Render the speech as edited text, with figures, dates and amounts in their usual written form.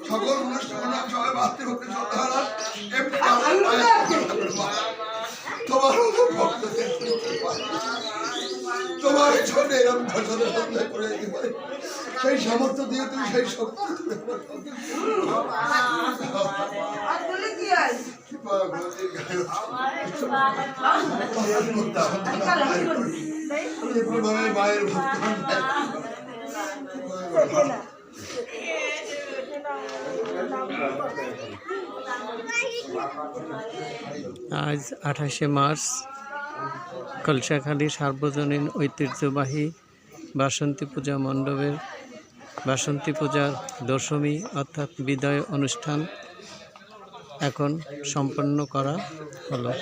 সকল অনুষ্ঠান সবাই মাতৃভক্তি সন্তান তোমার ভক্তদের তোমার জন্য এরকম ঘটনা সন্ধান করে দিতে পারে সেই সামর্থ্য দিয়ে তুমি সেই শক্তি মায়ের ভক্ত আজ 28শে মার্চ কলসাখালী সার্বজনীন ঐতিহ্যবাহী বাসন্তী পূজা মণ্ডপের বাসন্তী পূজার দশমী অর্থাৎ বিদায় অনুষ্ঠান এখন সম্পন্ন করা হলো।